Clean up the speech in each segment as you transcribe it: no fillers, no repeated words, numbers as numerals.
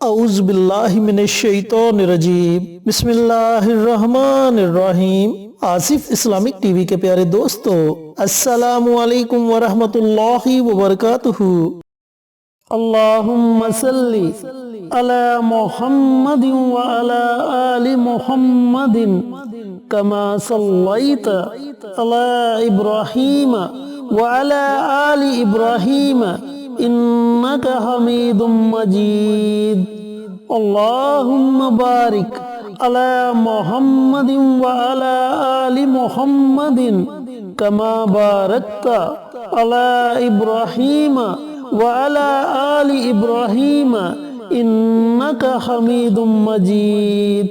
औज़ु बिल्लाहि मिनश शैतानिर्रजीम बिस्मिल्लाहिर्रहमानिर्रहीम। Asif Islamic TV के प्यारे दोस्तों, अस्सलामु अलैकुम वरहमतुल्लाहि वबरकातुहू। अल्लाहुम्मा सल्ली अला मुहम्मदिन व अला आलि मुहम्मदिन कमा सल्लैता अला इब्राहीम व अला आलि इब्राहीम इन्नका हमीदुम मजीद। अल्लाहुम्मा बारिक अला मुहम्मदिन व अला आलि मुहम्मदिन कमा बारकता अला इब्राहीम व अला आलि इब्राहीम इन्नका हमीदुम मजीद।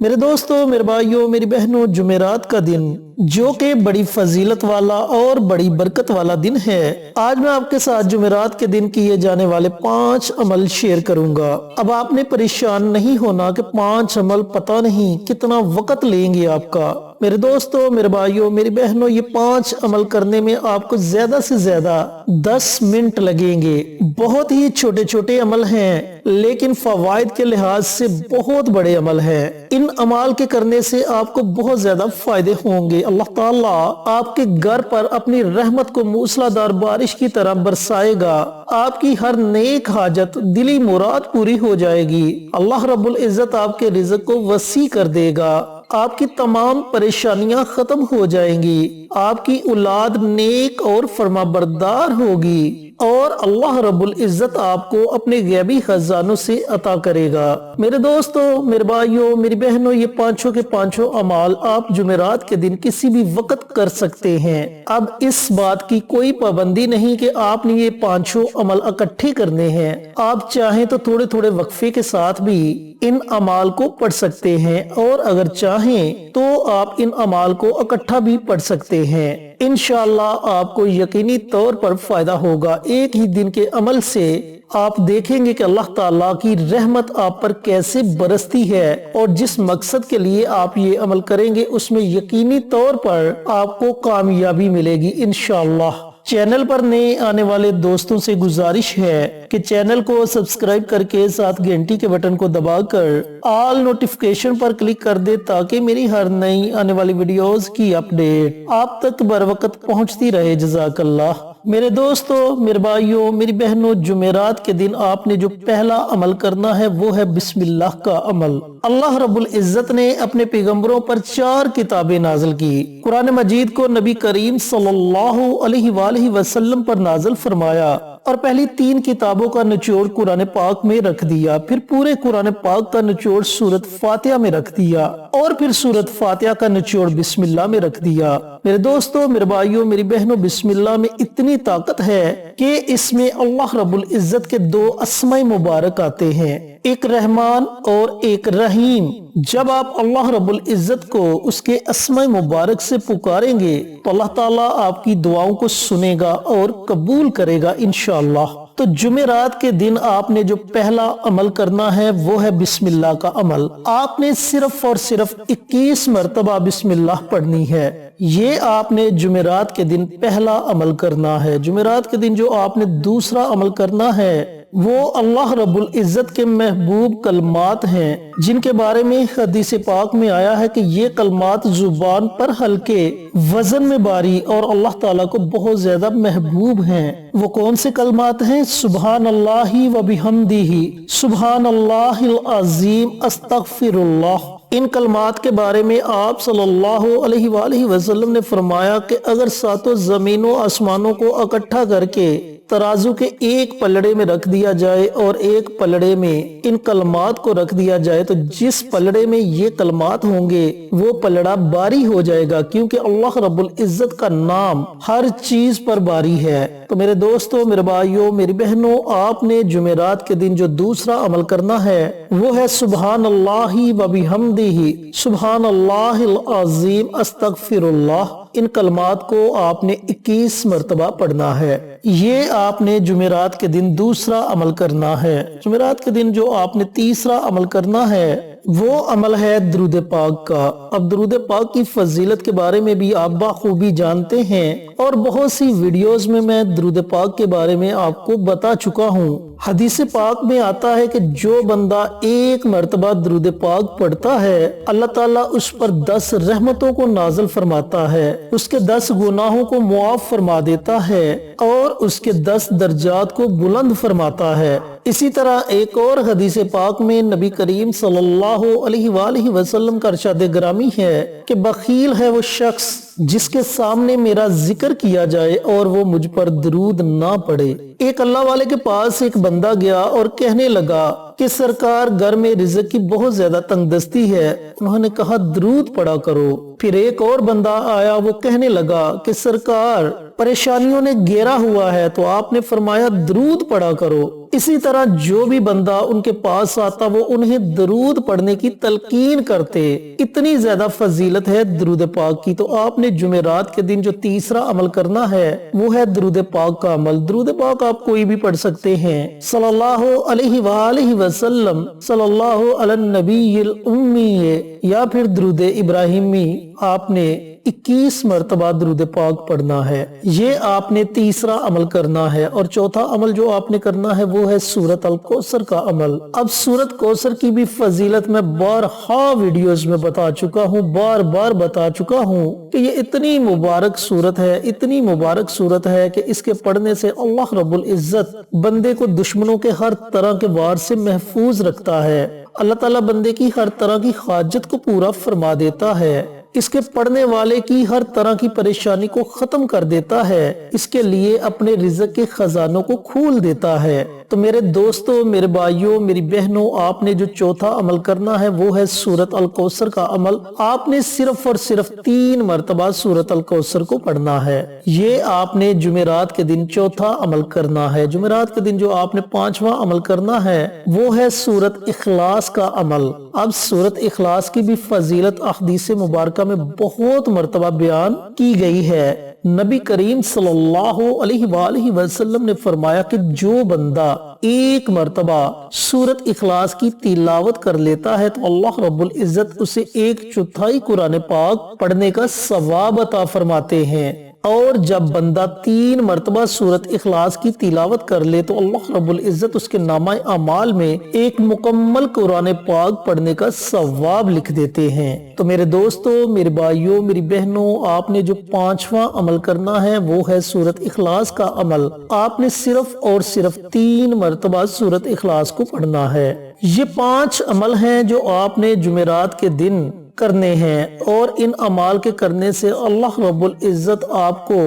मेरे दोस्तों, मेरे भाइयों, मेरी बहनों, जुमेरात का दिन जो कि बड़ी फजीलत वाला और बड़ी बरकत वाला दिन है। आज मैं आपके साथ जुमेरात के दिन किए जाने वाले 5 अमल शेयर करूंगा। अब आपने परेशान नहीं होना कि 5 अमल पता नहीं कितना वक्त लेंगे आपका। मेरे दोस्तों, मेरे भाइयों, मेरी बहनों, ये 5 अमल करने में आपको ज्यादा से ज्यादा 10 मिनट लगेंगे। बहुत ही छोटे छोटे अमल हैं, लेकिन फवायद के लिहाज से बहुत बड़े अमल हैं। इन अमाल के करने से आपको बहुत ज्यादा फायदे होंगे। अल्लाह ताला आपके घर पर अपनी रहमत को मूसलाधार बारिश की तरह बरसाएगा। आपकी हर नेक हाजत, दिली मुराद पूरी हो जाएगी। अल्लाह रब्बुल इज्जत आपके रिज़्क को वसी कर देगा। आपकी तमाम परेशानियां खत्म हो जाएंगी। आपकी औलाद नेक और फरमाबरदार होगी और अल्लाह रब्बुल इज्जत आपको अपने गैबी खजानों से अता करेगा। मेरे दोस्तों, मेरे भाइयों, मेरी बहनों, ये पांचों के पांचों अमाल आप जुमेरात के दिन किसी भी वक्त कर सकते हैं। अब इस बात की कोई पाबंदी नहीं कि आपने ये पांचों अमल इकट्ठे करने हैं। आप चाहें तो थोड़े थोड़े वक्फे के साथ भी इन अमाल को पढ़ सकते हैं और अगर चाहें तो आप इन अमाल को इकट्ठा भी पढ़ सकते हैं। इंशाअल्लाह आपको यकीनी तौर पर फायदा होगा। एक ही दिन के अमल से आप देखेंगे कि अल्लाह ताला की रहमत आप पर कैसे बरसती है और जिस मकसद के लिए आप ये अमल करेंगे उसमें यकीनी तौर पर आपको कामयाबी मिलेगी इंशाअल्लाह। चैनल पर नए आने वाले दोस्तों से गुजारिश है कि चैनल को सब्सक्राइब करके साथ घंटी के बटन को दबाकर ऑल नोटिफिकेशन पर क्लिक कर दे ताकि मेरी हर नई आने वाली वीडियोस की अपडेट आप तक बर वक्त पहुंचती रहे। जज़ाकल्लाह। मेरे दोस्तों, मेरे भाइयों, मेरी बहनों, जुमेरात के दिन आपने जो पहला अमल करना है वो है बिस्मिल्लाह का अमल। अल्लाह रब्बुल इज्जत ने अपने पैगंबरों पर 4 किताबें नाज़िल की। कुरान मजीद को नबी करीम सल्लल्लाहु अलैहि वसल्लम पर नाज़िल फरमाया और पहली 3 किताबों का निचोड़ कुरान पाक में रख दिया। फिर पूरे कुरान पाक का निचोड़ सूरत फातिहा में रख दिया और फिर सूरत फातिहा का निचोड़ बिस्मिल्लाह में रख दिया। मेरे दोस्तों, मेरे भाइयों, मेरी बहनों, बिस्मिल्लाह में इतनी ताकत है कि इसमें अल्लाह रब्बुल इज्जत के 2 अस्माए मुबारक आते हैं, एक रहमान और एक रहीम। जब आप अल्लाह रब्बुल इज्जत को उसके अस्माए मुबारक से पुकारेंगे तो अल्लाह ताला आपकी दुआओं को सुनेगा और कबूल करेगा इंशाअल्लाह। तो जुमेरात के दिन आपने जो पहला अमल करना है वो है बिस्मिल्लाह का अमल। आपने सिर्फ और सिर्फ 21 मरतबा बिस्मिल्लाह पढ़नी है। ये आपने जुमेरात के दिन पहला अमल करना है। जुमेरात के दिन जो आपने दूसरा अमल करना है वो अल्लाह रब्बुल इज्जत के महबूब कलमात हैं, जिनके बारे में हदीस पाक में आया है कि ये कलमात जुबान पर हल्के, वजन में भारी और अल्लाह ताला को बहुत ज्यादा महबूब हैं। वो कौन से कलमात हैं? सुबहान अल्लाहि व बिहम्दिही, सुबहान अल्लाहिल अज़ीम, अस्तगफिरुल्लाह। इन कलमात के बारे में आप सल्लल्लाहु अलैहि वसल्लम ने फरमाया कि अगर 7 जमीनों आसमानों को इकट्ठा करके तराजू के एक पलड़े में रख दिया जाए और एक पलड़े में इन कलमात को रख दिया जाए तो जिस पलड़े में ये कलमात होंगे वो पलड़ा बारी हो जाएगा, क्योंकि अल्लाह रब्बुल इज्जत का नाम हर चीज पर बारी है। तो मेरे दोस्तों, मेरे भाइयों, मेरी बहनों, आपने जुमेरात के दिन जो दूसरा अमल करना है वो है सुबहान अल्लाहि व बिहम्दिही, सुबहान अल्लाहिल अज़ीम, अस्तगफिरुल्लाह। इन कलमात को आपने 21 मरतबा पढ़ना है। ये आपने जुमेरात के दिन दूसरा अमल करना है। जुमेरात के दिन जो आपने तीसरा अमल करना है وہ عمل ہے درود پاک کا۔ اب درود پاک کی فضیلت کے بارے میں بھی آپ بخوبی جانتے ہیں اور بہت سی ویڈیوز میں درود پاک کے بارے میں آپ کو بتا چکا ہوں۔ حدیث پاک میں آتا ہے کہ جو بندہ ایک مرتبہ درود پاک پڑھتا ہے اللہ تعالیٰ اس پر 10 رحمتوں کو نازل فرماتا ہے، اس کے 10 گناہوں کو معاف فرما دیتا ہے اور اس کے 10 درجات کو بلند فرماتا ہے۔ اسی طرح ایک اور حدیث پاک میں نبی کریم صلی اللہ علیہ وآلہ وسلم کا ارشاد گرامی ہے کہ بخیل ہے وہ شخص جس کے سامنے میرا ذکر کیا جائے اور وہ مجھ پر درود نہ پڑے۔ ایک اللہ والے کے پاس ایک بندہ گیا اور کہنے لگا کہ سرکار گھر میں رزق کی بہت زیادہ تنگ دستی ہے۔ انہوں نے کہا درود پڑھا کرو۔ پھر ایک اور بندہ آیا، وہ کہنے لگا کہ سرکار پریشانیوں نے گھیرا ہوا ہے، تو آپ نے فرمایا درود پڑھا کرو۔ اسی طرح جو بھی بندہ ان کے پاس آتا وہ انہیں درود پڑھنے کی تلقین کرتے۔ اتنی زیادہ فضیلت ہے درود پاک کی۔ تو آپ نے جمعرات کے دن جو تیسرا عمل کرنا ہے وہ ہے درود پاک کا عمل۔ درود پاک آپ کوئی بھی پڑھ سکتے ہیں، صلی اللہ علیہ وآلہ وسلم، صلی اللہ علی النبی الامی، یا پھر درود ابراہیمی آپ نے 21 مرتبہ درود پاک پڑھنا ہے۔ یہ آپ نے تیسرا عمل کرنا ہے۔ اور چوتھا عمل جو آپ نے کرنا ہے وہ ہے سورۃ الکوثر کا عمل۔ اب سورۃ کوثر کی بھی فضیلت میں بارہا ویڈیوز میں بتا چکا ہوں، بار بار بتا چکا ہوں کہ یہ اتنی مبارک سورت ہے، اتنی مبارک سورت ہے کہ اس کے پڑھنے سے اللہ رب العزت بندے کو دشمنوں کے ہر طرح کے وار سے محفوظ رکھتا ہے۔ اللہ تعالیٰ بندے کی ہر طرح کی حاجت کو پورا فرما دیتا ہے۔ اس کے پڑھنے والے کی ہر طرح کی پریشانی کو ختم کر دیتا ہے، اس کے لیے اپنے رزق کے خزانوں کو کھول دیتا ہے۔ تو میرے دوستو، میرے بھائیوں، میری بہنوں، آپ نے جو چوتھا عمل کرنا ہے وہ ہے سورۃ الکوثر کا عمل۔ آپ نے صرف اور صرف 3 مرتبہ سورۃ الکوثر کو پڑھنا ہے۔ یہ آپ نے جمعرات کے دن چوتھا عمل کرنا ہے۔ جمعرات کے دن جو آپ نے 5واں عمل کرنا ہے وہ ہے سورۃ اخلاص کا عمل۔ اب سورۃ اخلاص کی بھی فضیلت احادیث مبارکہ میں بہت مرتبہ بیان کی گئی ہے۔ نبی کریم صلی اللہ علیہ وآلہ وسلم نے فرمایا کہ جو بندہ ایک مرتبہ سورۃ اخلاص کی تلاوت کر لیتا ہے تو اللہ رب العزت اسے 1/4 قرآن پاک پڑھنے کا ثواب عطا فرماتے ہیں۔ اور جب بندہ 3 مرتبہ سورۃ اخلاص کی تلاوت کر لے تو اللہ رب العزت اس کے نامہ اعمال میں ایک مکمل قرآن پاک پڑھنے کا ثواب لکھ دیتے ہیں۔ تو میرے دوستو، میرے بھائیوں، میری بہنوں، آپ نے جو 5واں عمل کرنا ہے وہ ہے سورۃ اخلاص کا عمل۔ آپ نے صرف اور صرف 3 مرتبہ سورۃ اخلاص کو پڑھنا ہے۔ یہ 5 عمل ہیں جو آپ نے جمعرات کے دن کرنے ہیں، اور ان اعمال کے کرنے سے اللہ رب العزت آپ کو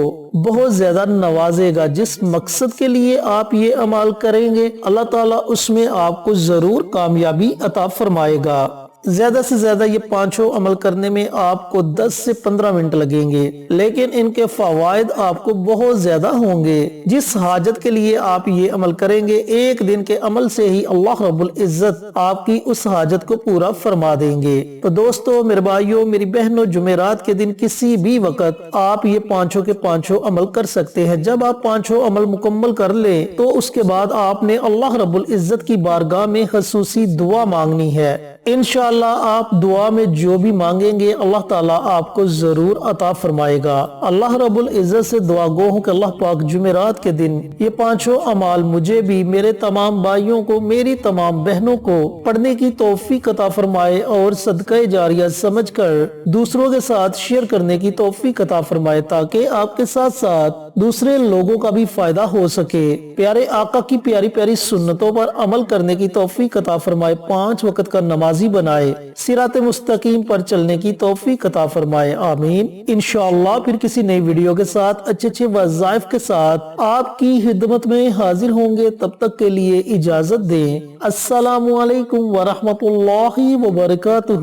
بہت زیادہ نوازے گا۔ جس مقصد کے لیے آپ یہ اعمال کریں گے اللہ تعالیٰ اس میں آپ کو ضرور کامیابی عطا فرمائے گا۔ زیادہ سے زیادہ یہ 5 عمل کرنے میں آپ کو 10 سے 15 منٹ لگیں گے، لیکن ان کے فوائد آپ کو بہت زیادہ ہوں گے۔ جس حاجت کے لیے آپ یہ عمل کریں گے، ایک دن کے عمل سے ہی اللہ رب العزت آپ کی اس حاجت کو پورا فرما دیں گے۔ تو دوستو، میرے بھائیوں، میری بہنوں، جمعرات کے دن کسی بھی وقت آپ یہ 5 کے 5 عمل کر سکتے ہیں۔ جب آپ 5 عمل مکمل کر لیں تو اس کے بعد آپ نے اللہ رب العزت کی بارگاہ میں خصوصی دعا مانگنی ہے۔ انشاءاللہ آپ دعا میں جو بھی مانگیں گے اللہ تعالیٰ آپ کو ضرور عطا فرمائے گا۔ اللہ رب العزت سے دعا گو ہوں کہ اللہ پاک جمعرات کے دن یہ 5 اعمال مجھے بھی، میرے تمام بھائیوں کو، میری تمام بہنوں کو پڑھنے کی توفیق عطا فرمائے اور صدقہ جاریہ سمجھ کر دوسروں کے ساتھ شیئر کرنے کی توفیق عطا فرمائے، تاکہ آپ کے ساتھ ساتھ دوسرے لوگوں کا بھی فائدہ ہو سکے۔ پیارے آقا کی پیاری پیاری سنتوں پر عمل کرنے کی توفیق عطا فرمائے، 5 وقت کا نمازی بنائے، صراط مستقیم پر چلنے کی توفیق عطا فرمائے، آمین۔ انشاءاللہ پھر کسی نئی ویڈیو کے ساتھ اچھے وظائف کے ساتھ آپ کی خدمت میں حاضر ہوں گے۔ تب تک کے لیے اجازت دیں۔ السلام علیکم ورحمۃ اللہ وبرکاتہ۔